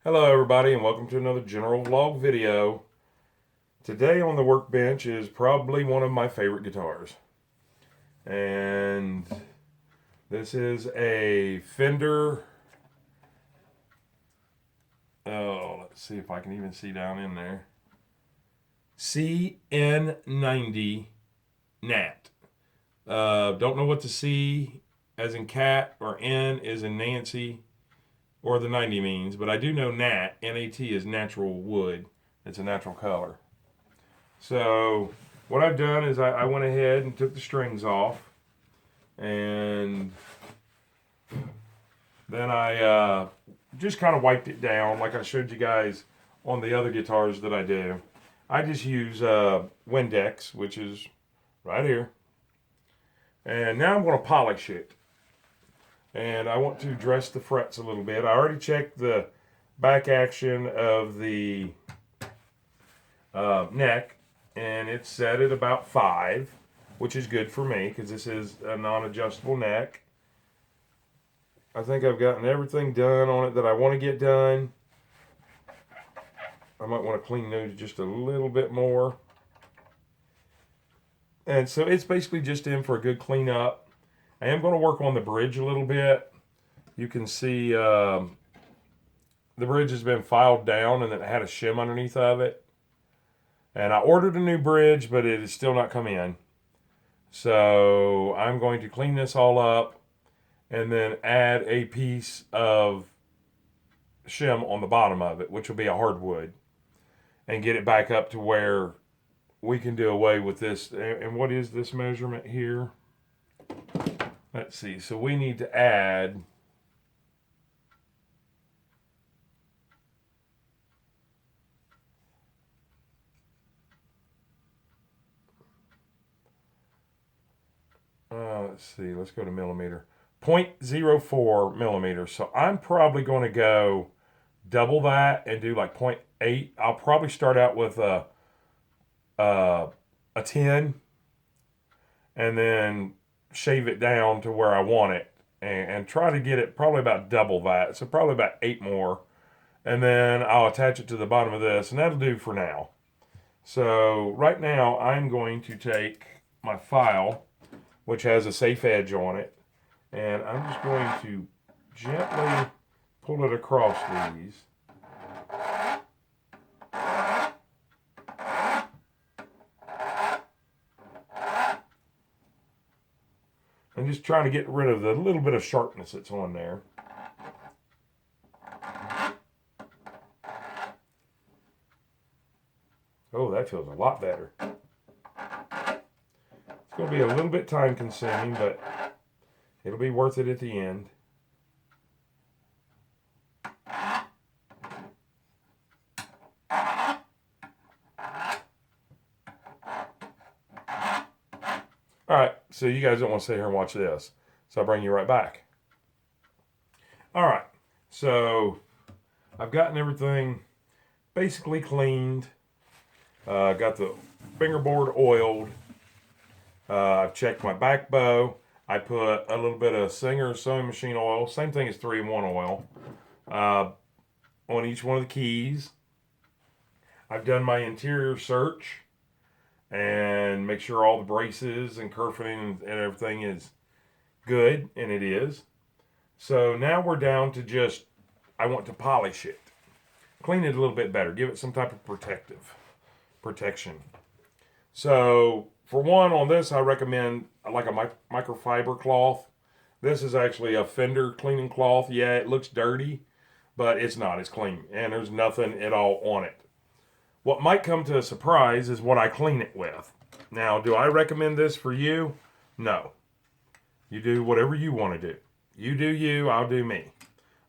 Hello everybody and welcome to another general vlog video. Today on the workbench is probably one of my favorite guitars. And this is a Fender, let's see if I can even see down in there, CN90 NAT. Don't know what the C as in cat or N is in Nancy or the 90 means, but I do know NAT, N-A-T, is natural wood. It's a natural color. So what I've done is I went ahead and took the strings off, and then I just kind of wiped it down like I showed you guys on the other guitars that I do. I just use Windex, which is right here, and now I'm going to polish it. And I want to dress the frets a little bit. I already checked the back action of the neck, and it's set at about 5, which is good for me because this is a non-adjustable neck. I think I've gotten everything done on it that I want to get done. I might want to clean those just a little bit more. And so it's basically just in for a good cleanup. I am going to work on the bridge a little bit. You can see the bridge has been filed down and it had a shim underneath of it. And I ordered a new bridge, but it is still not come in. So I'm going to clean this all up and then add a piece of shim on the bottom of it, which will be a hardwood, and get it back up to where we can do away with this. And what is this measurement here? Let's see, so we need to add let's see, let's go to millimeter. 0.04 millimeters. So I'm probably going to go double that and do like 0.8. I'll probably start out with a 10 and then shave it down to where I want it and try to get it probably about double that. So probably about 8 more. And then I'll attach it to the bottom of this, and that'll do for now. So right now I'm going to take my file, which has a safe edge on it, and I'm just going to gently pull it across these. And just trying to get rid of the little bit of sharpness that's on there. Oh, that feels a lot better. It's going to be a little bit time consuming, but it'll be worth it at the end. Alright, so you guys don't want to sit here and watch this. So I'll bring you right back. Alright, so I've gotten everything basically cleaned. Got the fingerboard oiled. I've checked my back bow. I put a little bit of Singer sewing machine oil, same thing as 3-in-1 oil, on each one of the keys. I've done my interior search and make sure all the braces and kerfing and everything is good, and it is. So now we're down to just, I want to polish it. Clean it a little bit better. Give it some type of protection. So for one, on this I recommend like a microfiber cloth. This is actually a Fender cleaning cloth. Yeah, it looks dirty, but it's not. It's clean, and there's nothing at all on it. What might come to a surprise is what I clean it with. Now, do I recommend this for you? No. You do whatever you want to do. You do you, I'll do me.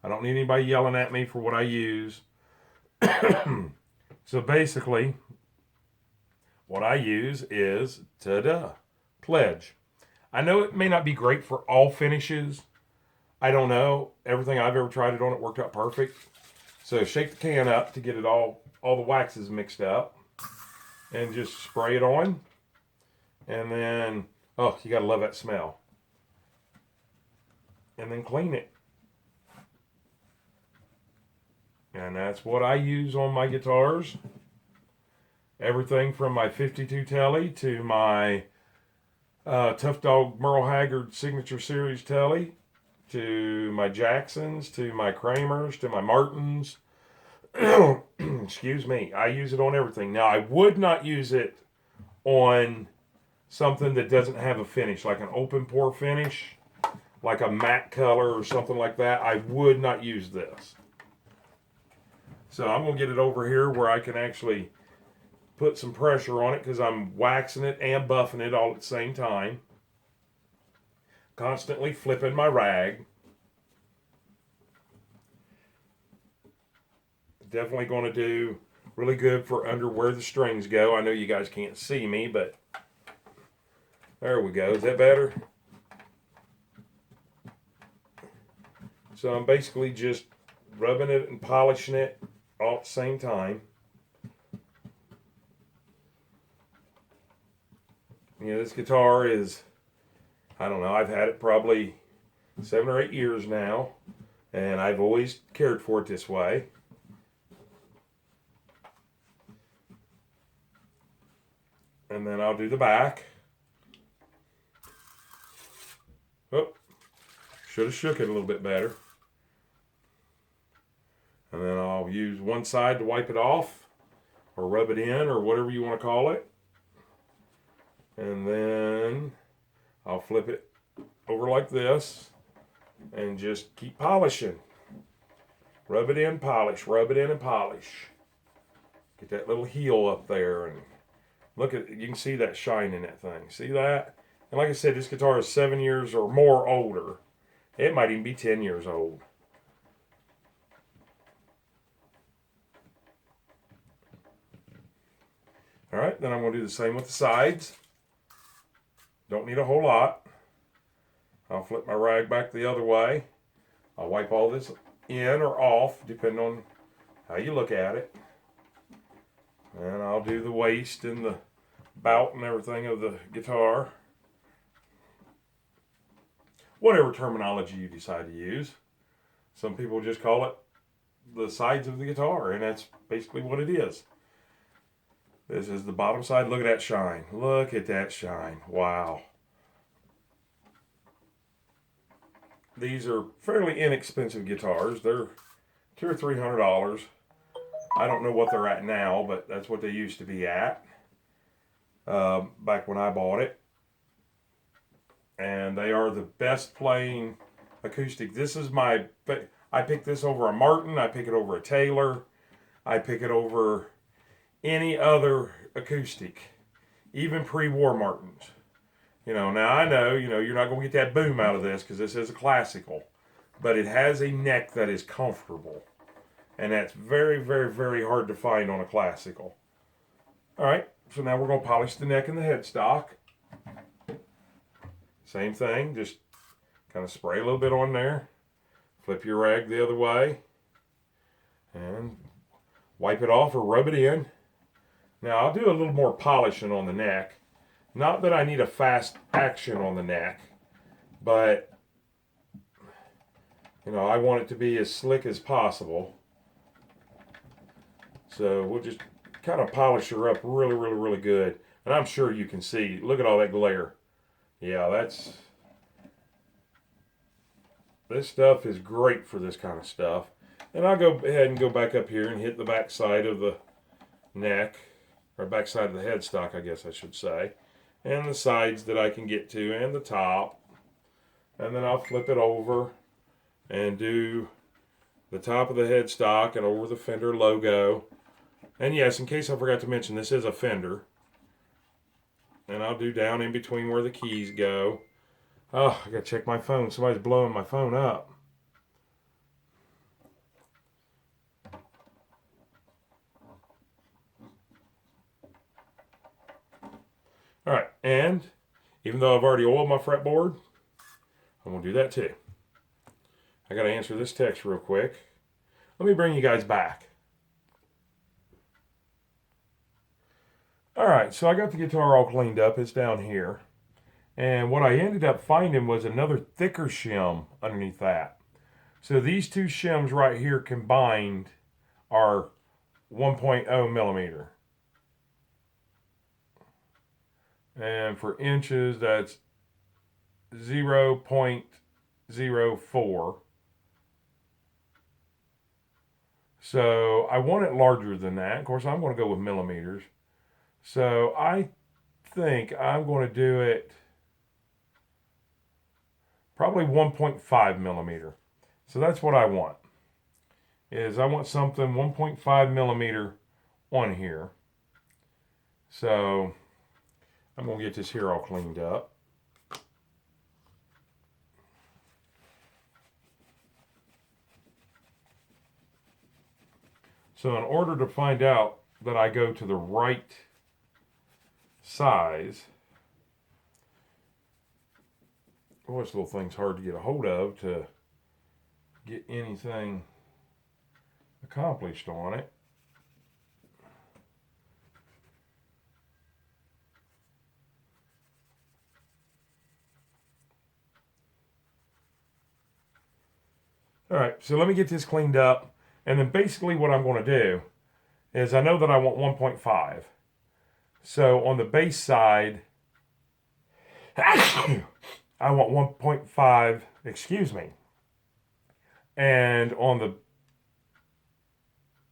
I don't need anybody yelling at me for what I use. So basically, what I use is, ta-da, Pledge. I know it may not be great for all finishes. I don't know. Everything I've ever tried it on, it worked out perfect. So shake the can up to get it all the waxes mixed up, and just spray it on. And then, oh, you gotta love that smell. And then clean it. And that's what I use on my guitars. Everything from my 52 Telly to my Tough Dog Merle Haggard Signature Series Telly, to my Jacksons, to my Kramers, to my Martins. Excuse me. I use it on everything. Now, I would not use it on something that doesn't have a finish, like an open pore finish, like a matte color or something like that. I would not use this. So I'm going to get it over here where I can actually put some pressure on it, because I'm waxing it and buffing it all at the same time. Constantly flipping my rag. Definitely going to do really good for under where the strings go. I know you guys can't see me, but there we go. Is that better? So I'm basically just rubbing it and polishing it all at the same time. You know, this guitar is, I don't know, I've had it probably 7 or 8 years now, and I've always cared for it this way. And then I'll do the back. Oh, should have shook it a little bit better. And then I'll use one side to wipe it off, or rub it in, or whatever you want to call it. And then I'll flip it over like this and just keep polishing. Rub it in, polish, rub it in and polish. Get that little heel up there, and look at, you can see that shine in that thing. See that? And like I said, this guitar is 7 years or more older. It might even be 10 years old. All right, then I'm going to do the same with the sides. Don't need a whole lot. I'll flip my rag back the other way. I'll wipe all this in or off, depending on how you look at it. And I'll do the waist and the bout and everything of the guitar. Whatever terminology you decide to use. Some people just call it the sides of the guitar, and that's basically what it is. This is the bottom side. Look at that shine. Look at that shine. Wow. These are fairly inexpensive guitars. They're $200 or $300. I don't know what they're at now, but that's what they used to be at back when I bought it. And they are the best playing acoustic. This is my, I pick this over a Martin. I pick it over a Taylor. I pick it over any other acoustic, even pre-war Martins. You know, now I know, you're not going to get that boom out of this because this is a classical, but it has a neck that is comfortable, and that's very, very, very hard to find on a classical. All right, so now we're going to polish the neck and the headstock. Same thing, just kind of spray a little bit on there, flip your rag the other way, and wipe it off or rub it in. Now, I'll do a little more polishing on the neck. Not that I need a fast action on the neck, but, I want it to be as slick as possible. So we'll just kind of polish her up really, really, really good. And I'm sure you can see, look at all that glare. Yeah, this stuff is great for this kind of stuff. And I'll go ahead and go back up here and hit the back side of the neck, or back side of the headstock, I guess I should say, and the sides that I can get to, and the top. And then I'll flip it over and do the top of the headstock and over the Fender logo. And yes, in case I forgot to mention, this is a Fender. And I'll do down in between where the keys go. Oh, I gotta check my phone. Somebody's blowing my phone up. All right, and even though I've already oiled my fretboard, I'm gonna do that too. I gotta answer this text real quick. Let me bring you guys back. All right, so I got the guitar all cleaned up. It's down here. And what I ended up finding was another thicker shim underneath that. So these two shims right here combined are 1.0 millimeter. And for inches, that's 0.04. So I want it larger than that. Of course, I'm going to go with millimeters. So I think I'm going to do it probably 1.5 millimeter. So that's what I want. I want something 1.5 millimeter on here. So I'm going to get this here all cleaned up. So in order to find out that I go to the right size, well, this little thing's hard to get a hold of to get anything accomplished on it. All right, so let me get this cleaned up. And then basically what I'm going to do is I know that I want 1.5. So on the base side, I want 1.5, excuse me. And on the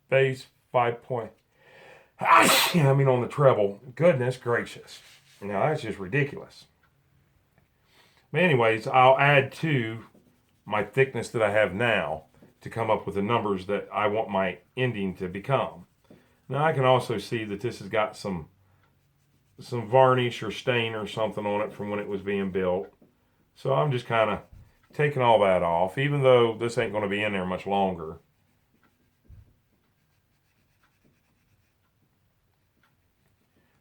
base, 5 point, on the treble. Goodness gracious. Now that's just ridiculous. But anyways, I'll add to my thickness that I have now to come up with the numbers that I want my ending to become. Now I can also see that this has got some varnish or stain or something on it from when it was being built. So I'm just kind of taking all that off, even though this ain't going to be in there much longer.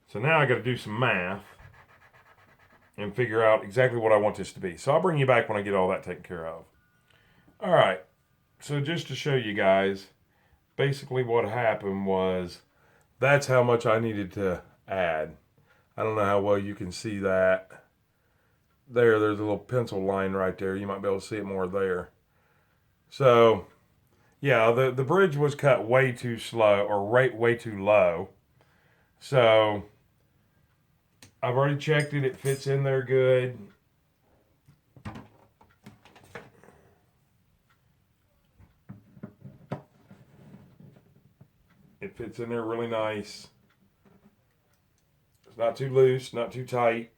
So now I got to do some math and figure out exactly what I want this to be. So I'll bring you back when I get all that taken care of. All right. So just to show you guys, basically what happened was that's how much I needed to add. I don't know how well you can see that. There's a little pencil line right there. You might be able to see it more there. So, yeah, the bridge was cut way too slow, or way too low. So, I've already checked it. It fits in there good. It fits in there really nice. It's not too loose, not too tight.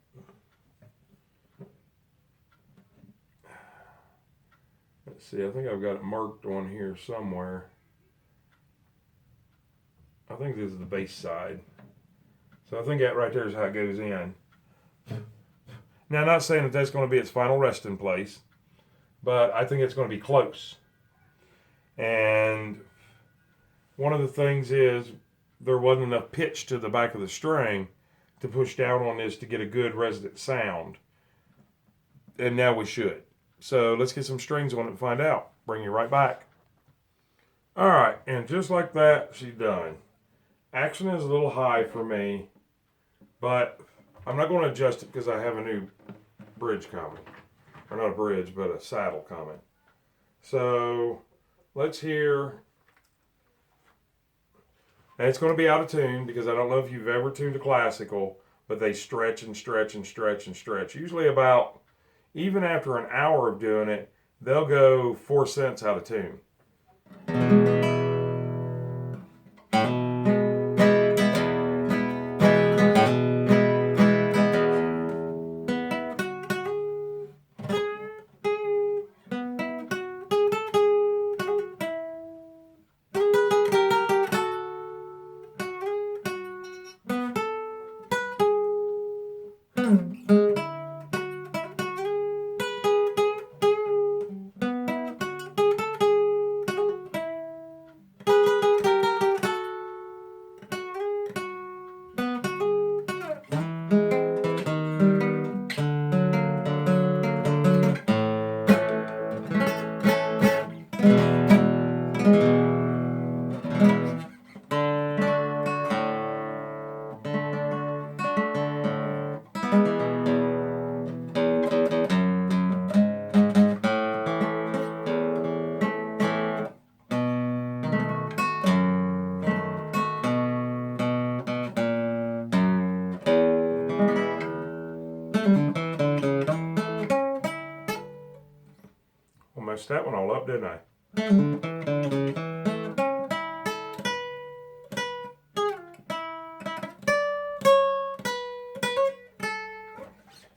Let's see, I think I've got it marked on here somewhere. I think this is the base side. So I think that right there is how it goes in. Now, I'm not saying that that's going to be its final resting place, but I think it's going to be close. And one of the things is there wasn't enough pitch to the back of the string to push down on this to get a good resonant sound. And now we should. So let's get some strings on it and find out. Bring you right back. All right, and just like that, she's done. Action is a little high for me, but I'm not going to adjust it because I have a new bridge coming. Or not a bridge, but a saddle coming. So let's hear. And it's going to be out of tune because I don't know if you've ever tuned a classical, but they stretch and stretch and stretch and stretch. Usually about, even after an hour of doing it, they'll go 4 cents out of tune. that one all up, didn't I?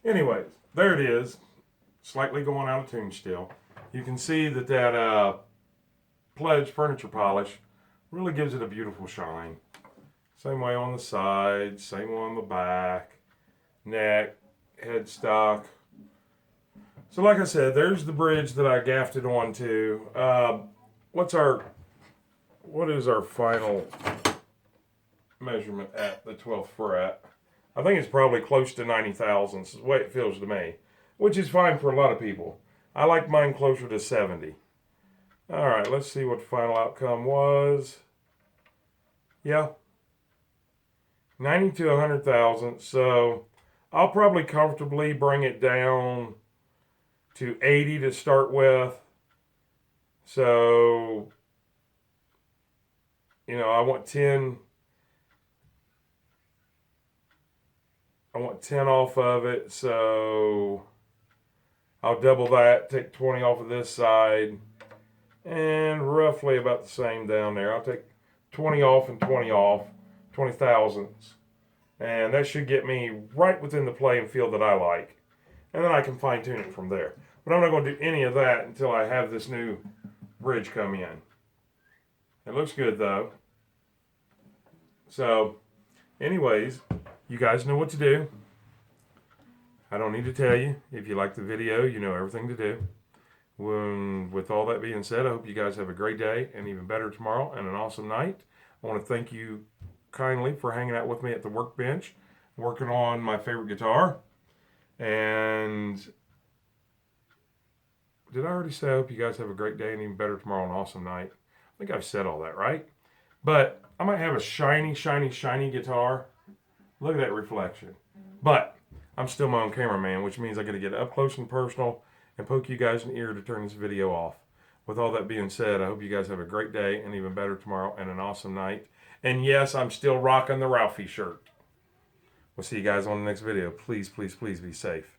Anyways, there it is. Slightly going out of tune still. You can see that Pledge furniture polish really gives it a beautiful shine. Same way on the side, same way on the back, neck, headstock. So like I said, there's the bridge that I gaffed it onto. What is our final measurement at the 12th fret? I think it's probably close to 90 thousandths, the way it feels to me, which is fine for a lot of people. I like mine closer to 70. All right, let's see what the final outcome was. Yeah, 90 to 100 thousandths. So I'll probably comfortably bring it down to 80 to start with. So, you know, I want 10 off of it, so I'll double that, take 20 off of this side, and roughly about the same down there. I'll take 20 off and 20 off, 20 thousandths. And that should get me right within the play and feel that I like. And then I can fine tune it from there. But I'm not going to do any of that until I have this new bridge come in. It looks good though. So, anyways, you guys know what to do. I don't need to tell you. If you like the video, you know everything to do. With all that being said, I hope you guys have a great day and even better tomorrow and an awesome night. I want to thank you kindly for hanging out with me at the workbench, working on my favorite guitar. And did I already say I hope you guys have a great day and even better tomorrow and an awesome night? I think I've said all that, right? But I might have a shiny, shiny, shiny guitar. Look at that reflection. But I'm still my own cameraman, which means I got to get up close and personal and poke you guys in the ear to turn this video off. With all that being said, I hope you guys have a great day and even better tomorrow and an awesome night. And yes, I'm still rocking the Ralphie shirt. We'll see you guys on the next video. Please, please, please be safe.